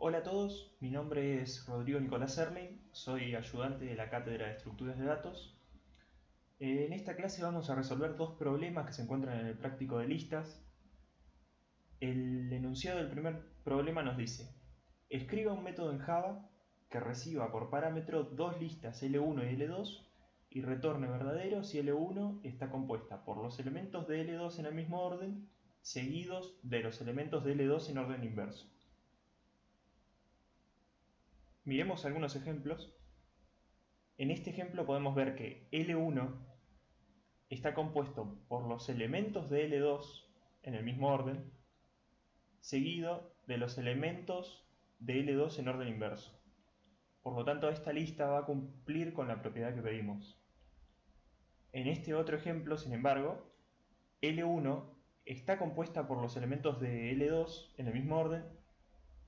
Hola a todos, mi nombre es Rodrigo Nicolás Erling, soy ayudante de la Cátedra de Estructuras de Datos. En esta clase vamos a resolver dos problemas que se encuentran en el práctico de listas. El enunciado del primer problema nos dice: escriba un método en Java que reciba por parámetro dos listas L1 y L2 y retorne verdadero si L1 está compuesta por los elementos de L2 en el mismo orden seguidos de los elementos de L2 en orden inverso. Miremos algunos ejemplos. En este ejemplo podemos ver que L1 está compuesto por los elementos de L2 en el mismo orden, seguido de los elementos de L2 en orden inverso. Por lo tanto, esta lista va a cumplir con la propiedad que pedimos. En este otro ejemplo, sin embargo, L1 está compuesta por los elementos de L2 en el mismo orden,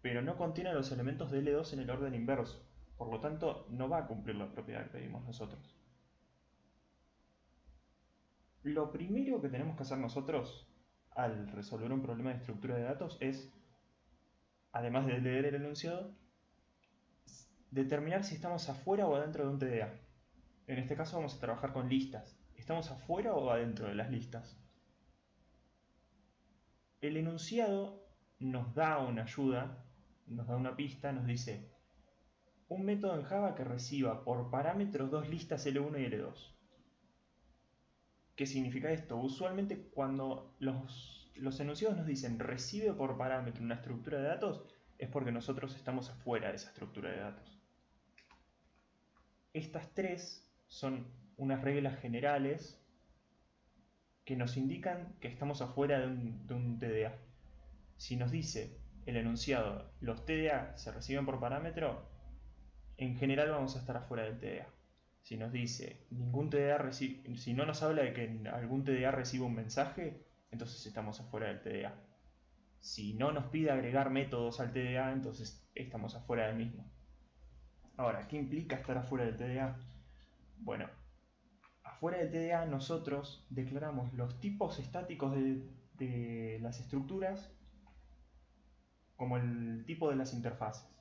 pero no contiene los elementos de L2 en el orden inverso. Por lo tanto, no va a cumplir la propiedad que pedimos nosotros. Lo primero que tenemos que hacer nosotros al resolver un problema de estructura de datos es, además de leer el enunciado, determinar si estamos afuera o adentro de un TDA. En este caso vamos a trabajar con listas. ¿Estamos afuera o adentro de las listas? El enunciado nos da una ayuda, nos da una pista, nos dice: un método en Java que reciba por parámetros dos listas L1 y L2. ¿Qué significa esto? Usualmente cuando los enunciados nos dicen recibe por parámetro una estructura de datos, es porque nosotros estamos afuera de esa estructura de datos. Estas tres son unas reglas generales que nos indican que estamos afuera de un TDA. Si nos dice el enunciado los TDA se reciben por parámetro, en general vamos a estar afuera del TDA. Si nos dice ningún TDA recibe, si no nos habla de que algún TDA recibe un mensaje, entonces estamos afuera del TDA. Si no nos pide agregar métodos al TDA, entonces estamos afuera del mismo. Ahora, ¿qué implica estar afuera del TDA? Bueno, afuera del TDA nosotros declaramos los tipos estáticos de las estructuras como el tipo de las interfaces.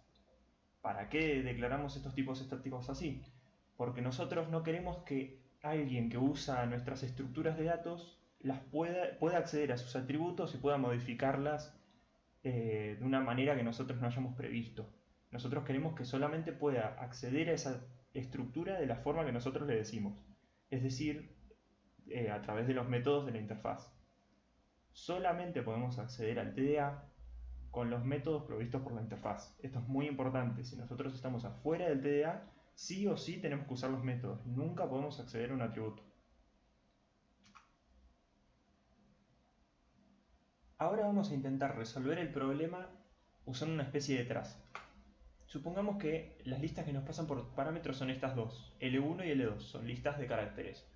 ¿Para qué declaramos estos tipos estáticos así? Porque nosotros no queremos que alguien que usa nuestras estructuras de datos pueda acceder a sus atributos y pueda modificarlas de una manera que nosotros no hayamos previsto. Nosotros queremos que solamente pueda acceder a esa estructura de la forma que nosotros le decimos, es decir, a través de los métodos de la interfaz. Solamente podemos acceder al TDA con los métodos provistos por la interfaz. Esto es muy importante. Si nosotros estamos afuera del TDA, sí o sí tenemos que usar los métodos. Nunca podemos acceder a un atributo. Ahora vamos a intentar resolver el problema usando una especie de traza. Supongamos que las listas que nos pasan por parámetros son estas dos, L1 y L2, son listas de caracteres.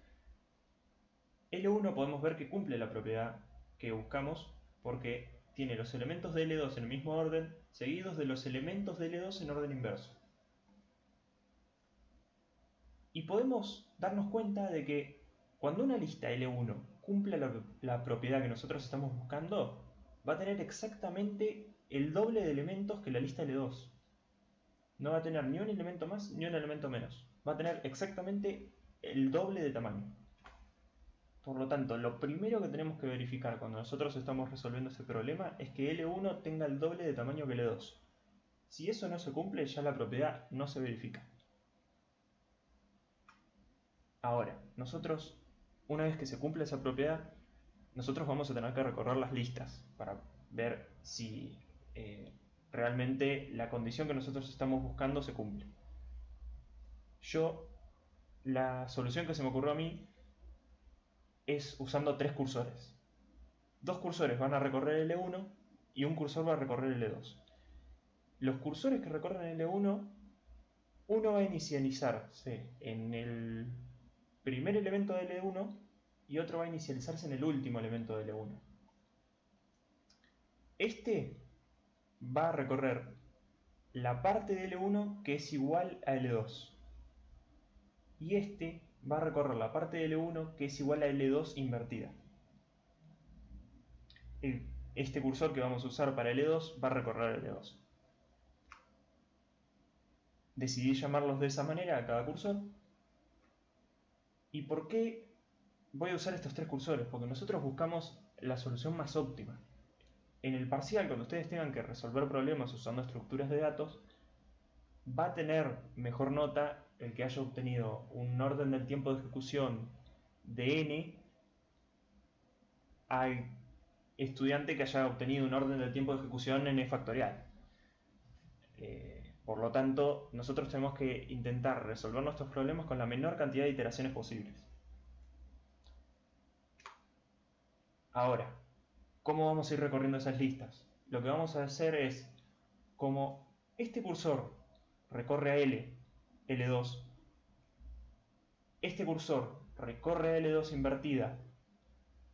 L1 podemos ver que cumple la propiedad que buscamos porque tiene los elementos de L2 en el mismo orden, seguidos de los elementos de L2 en orden inverso. Y podemos darnos cuenta de que cuando una lista L1 cumple la propiedad que nosotros estamos buscando, va a tener exactamente el doble de elementos que la lista L2. No va a tener ni un elemento más ni un elemento menos. Va a tener exactamente el doble de tamaño. Por lo tanto, lo primero que tenemos que verificar cuando nosotros estamos resolviendo este problema es que L1 tenga el doble de tamaño que L2. Si eso no se cumple, ya la propiedad no se verifica. Ahora, nosotros, una vez que se cumple esa propiedad, nosotros vamos a tener que recorrer las listas para ver si realmente la condición que nosotros estamos buscando se cumple. La solución que se me ocurrió a mí es usando tres cursores. Dos cursores van a recorrer L1 y un cursor va a recorrer L2. Los cursores que recorren L1, uno va a inicializarse en el primer elemento de L1 y otro va a inicializarse en el último elemento de L1. Este va a recorrer la parte de L1 que es igual a L2. Y este va a recorrer la parte de L1 que es igual a L2 invertida. Este cursor que vamos a usar para L2 va a recorrer L2. decidí llamarlos de esa manera a cada cursor. ¿Y por qué voy a usar estos tres cursores? Porque nosotros buscamos la solución más óptima. En el parcial, cuando ustedes tengan que resolver problemas usando estructuras de datos, va a tener mejor nota el que haya obtenido un orden del tiempo de ejecución de n al estudiante que haya obtenido un orden del tiempo de ejecución n factorial. Por lo tanto, nosotros tenemos que intentar resolver nuestros problemas con la menor cantidad de iteraciones posibles. Ahora, ¿cómo vamos a ir recorriendo esas listas? Lo que vamos a hacer es, como este cursor recorre a L2, este cursor recorre a L2 invertida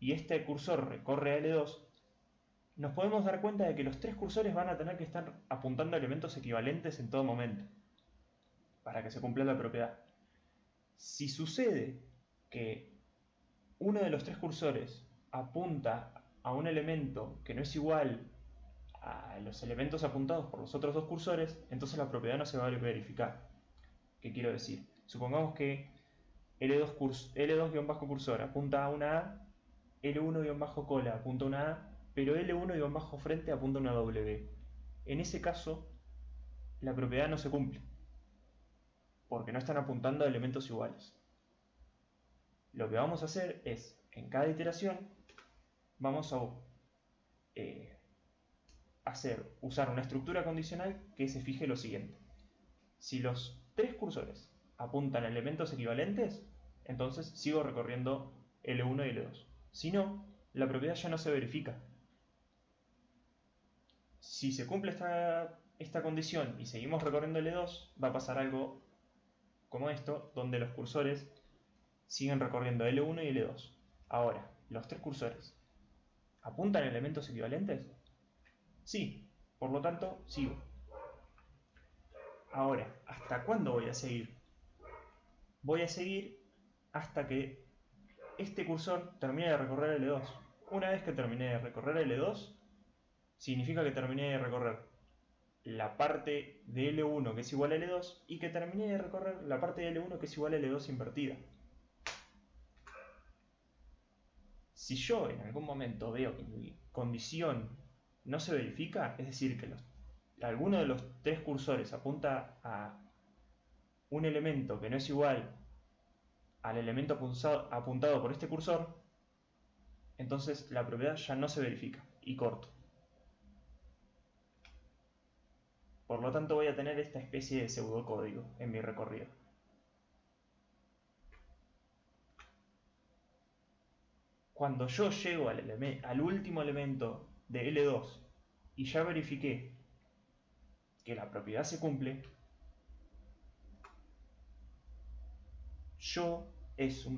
y este cursor recorre a L2, nos podemos dar cuenta de que los tres cursores van a tener que estar apuntando a elementos equivalentes en todo momento para que se cumpla la propiedad. Si sucede que uno de los tres cursores apunta a un elemento que no es igual a los elementos apuntados por los otros dos cursores, entonces la propiedad no se va a verificar. ¿Qué quiero decir? Supongamos que L2-cursor apunta a una A, L1-cola apunta a una A, pero L1-frente apunta a una W. En ese caso, la propiedad no se cumple, porque no están apuntando a elementos iguales. Lo que vamos a hacer es, en cada iteración, vamos a usar una estructura condicional que se fije lo siguiente. Si los tres cursores apuntan a elementos equivalentes, entonces sigo recorriendo L1 y L2. Si no, la propiedad ya no se verifica. Si se cumple esta condición y seguimos recorriendo L2, va a pasar algo como esto, donde los cursores siguen recorriendo L1 y L2. Ahora, ¿los tres cursores apuntan a elementos equivalentes? Sí, por lo tanto, sigo. Ahora, ¿hasta cuándo voy a seguir? Voy a seguir hasta que este cursor termine de recorrer L2. Una vez que termine de recorrer L2, significa que terminé de recorrer la parte de L1 que es igual a L2 y que terminé de recorrer la parte de L1 que es igual a L2 invertida. Si yo en algún momento veo que mi condición no se verifica, es decir, que alguno de los tres cursores apunta a un elemento que no es igual al elemento apuntado por este cursor, entonces la propiedad ya no se verifica y corto. Por lo tanto voy a tener esta especie de pseudocódigo en mi recorrido. Cuando yo llego al último elemento de L2 y ya verifiqué que la propiedad se cumple, es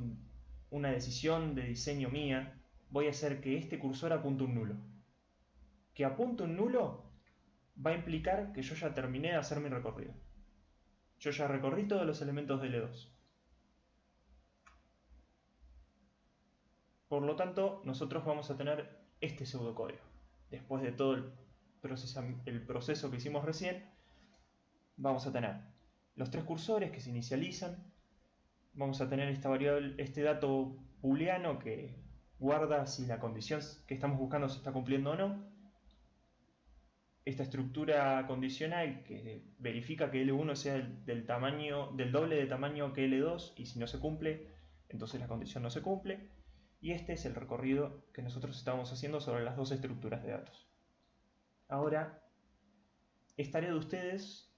una decisión de diseño mía, voy a hacer que este cursor apunte un nulo. Que apunte un nulo va a implicar que yo ya terminé de hacer mi recorrido. Yo ya recorrí todos los elementos de L2. Por lo tanto, nosotros vamos a tener este pseudocódigo. Después de todo el proceso que hicimos recién, vamos a tener los tres cursores que se inicializan, vamos a tener esta variable, este dato booleano que guarda si la condición que estamos buscando se está cumpliendo o no, esta estructura condicional que verifica que L1 sea del doble de tamaño que L2 y si no se cumple, entonces la condición no se cumple. Y este es el recorrido que nosotros estamos haciendo sobre las dos estructuras de datos. Ahora, es tarea de ustedes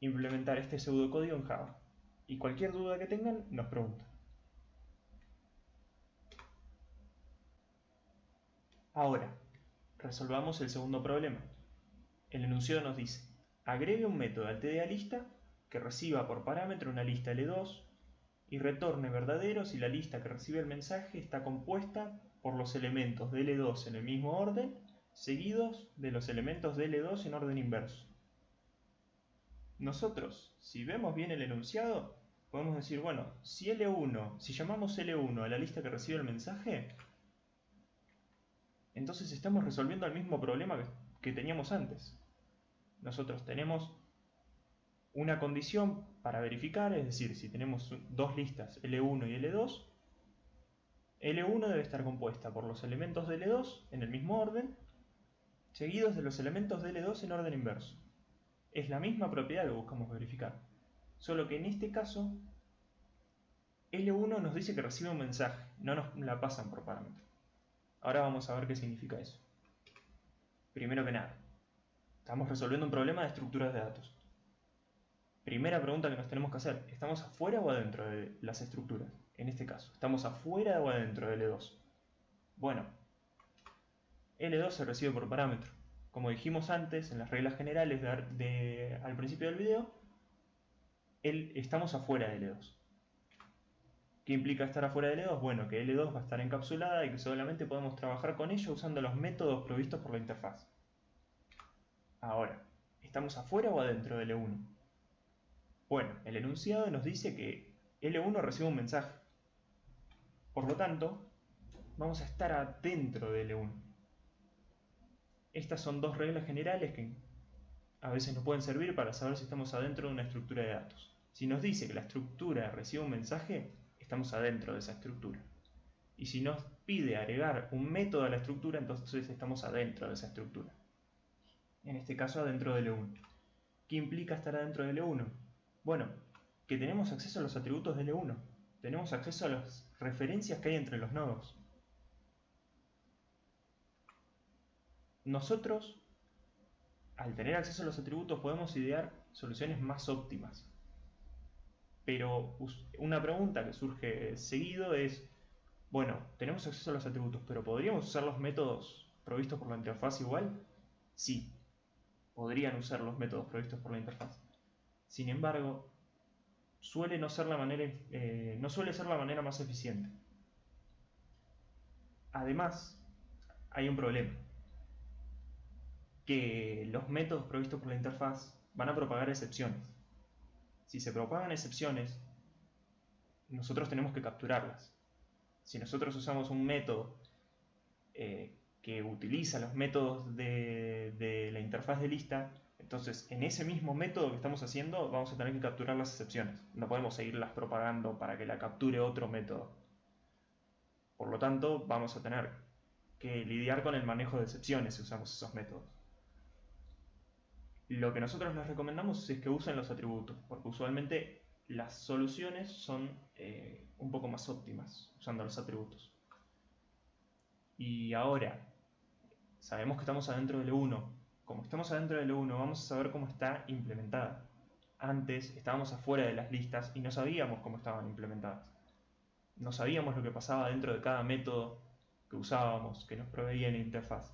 implementar este pseudocódigo en Java. Y cualquier duda que tengan, nos preguntan. Ahora, resolvamos el segundo problema. El enunciado nos dice, agregue un método al TDA-lista que reciba por parámetro una lista L2 y retorne verdadero si la lista que recibe el mensaje está compuesta por los elementos de L2 en el mismo orden, seguidos de los elementos de L2 en orden inverso. Nosotros, si vemos bien el enunciado, podemos decir, bueno, si llamamos L1 a la lista que recibe el mensaje, entonces estamos resolviendo el mismo problema que teníamos antes. Nosotros tenemos una condición para verificar, es decir, si tenemos dos listas L1 y L2, L1 debe estar compuesta por los elementos de L2 en el mismo orden, seguidos de los elementos de L2 en orden inverso. Es la misma propiedad que buscamos verificar, solo que en este caso L1 nos dice que recibe un mensaje, no nos la pasan por parámetro. Ahora vamos a ver qué significa eso. Primero que nada, estamos resolviendo un problema de estructuras de datos. Primera pregunta que nos tenemos que hacer, ¿estamos afuera o adentro de las estructuras? En este caso, ¿estamos afuera o adentro de L2? Bueno, L2 se recibe por parámetro. Como dijimos antes, en las reglas generales al principio del video, estamos afuera de L2. ¿Qué implica estar afuera de L2? Bueno, que L2 va a estar encapsulada y que solamente podemos trabajar con ella usando los métodos provistos por la interfaz. Ahora, ¿estamos afuera o adentro de L1? Bueno, el enunciado nos dice que L1 recibe un mensaje. Por lo tanto, vamos a estar adentro de L1. Estas son dos reglas generales que a veces nos pueden servir para saber si estamos adentro de una estructura de datos. Si nos dice que la estructura recibe un mensaje, estamos adentro de esa estructura. Y si nos pide agregar un método a la estructura, entonces estamos adentro de esa estructura. En este caso, adentro de L1. ¿Qué implica estar adentro de L1? Bueno, que tenemos acceso a los atributos de L1. Tenemos acceso a las referencias que hay entre los nodos. Nosotros, al tener acceso a los atributos, podemos idear soluciones más óptimas. Pero una pregunta que surge seguido es, bueno, tenemos acceso a los atributos, pero ¿podríamos usar los métodos provistos por la interfaz igual? Sí, podrían usar los métodos provistos por la interfaz. Sin embargo, no suele ser la manera más eficiente. Además, hay un problema, que los métodos provistos por la interfaz van a propagar excepciones. Si se propagan excepciones, nosotros tenemos que capturarlas. Si nosotros usamos un método que utiliza los métodos de la interfaz de lista, entonces en ese mismo método que estamos haciendo vamos a tener que capturar las excepciones. No podemos seguirlas propagando para que la capture otro método. Por lo tanto, vamos a tener que lidiar con el manejo de excepciones si usamos esos métodos. Lo que nosotros les recomendamos es que usen los atributos, porque usualmente las soluciones son un poco más óptimas usando los atributos. Y ahora, sabemos que estamos adentro del E1. Como estamos adentro del E1, vamos a saber cómo está implementada. Antes estábamos afuera de las listas y no sabíamos cómo estaban implementadas. No sabíamos lo que pasaba dentro de cada método que usábamos, que nos proveía en la interfaz.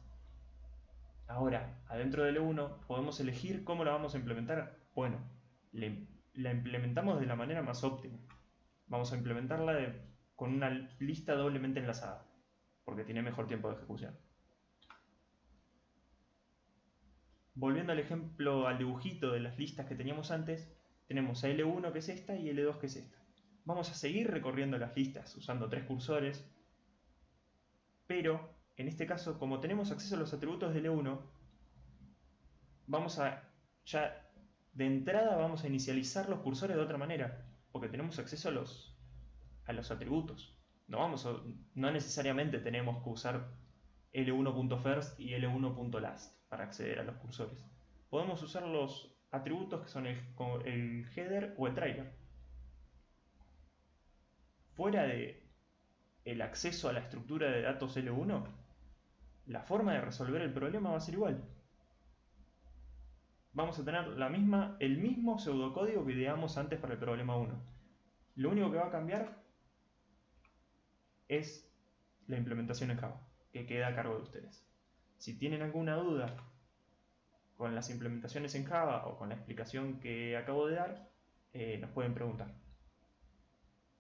Ahora, adentro del E1, podemos elegir cómo la vamos a implementar. Bueno, la implementamos de la manera más óptima. Vamos a implementarla con una lista doblemente enlazada, porque tiene mejor tiempo de ejecución. Volviendo al ejemplo, al dibujito de las listas que teníamos antes, tenemos a L1 que es esta y L2 que es esta. Vamos a seguir recorriendo las listas usando 3 cursores, pero en este caso, como tenemos acceso a los atributos de L1, ya de entrada vamos a inicializar los cursores de otra manera, porque tenemos acceso a los atributos. No necesariamente tenemos que usar L1.first y L1.last para acceder a los cursores. Podemos usar los atributos que son el header o el trailer. Fuera de el acceso a la estructura de datos L1, la forma de resolver el problema va a ser igual. Vamos a tener el mismo pseudocódigo que ideamos antes para el problema 1. Lo único que va a cambiar es la implementación en Java, que queda a cargo de ustedes. Si tienen alguna duda con las implementaciones en Java o con la explicación que acabo de dar, nos pueden preguntar.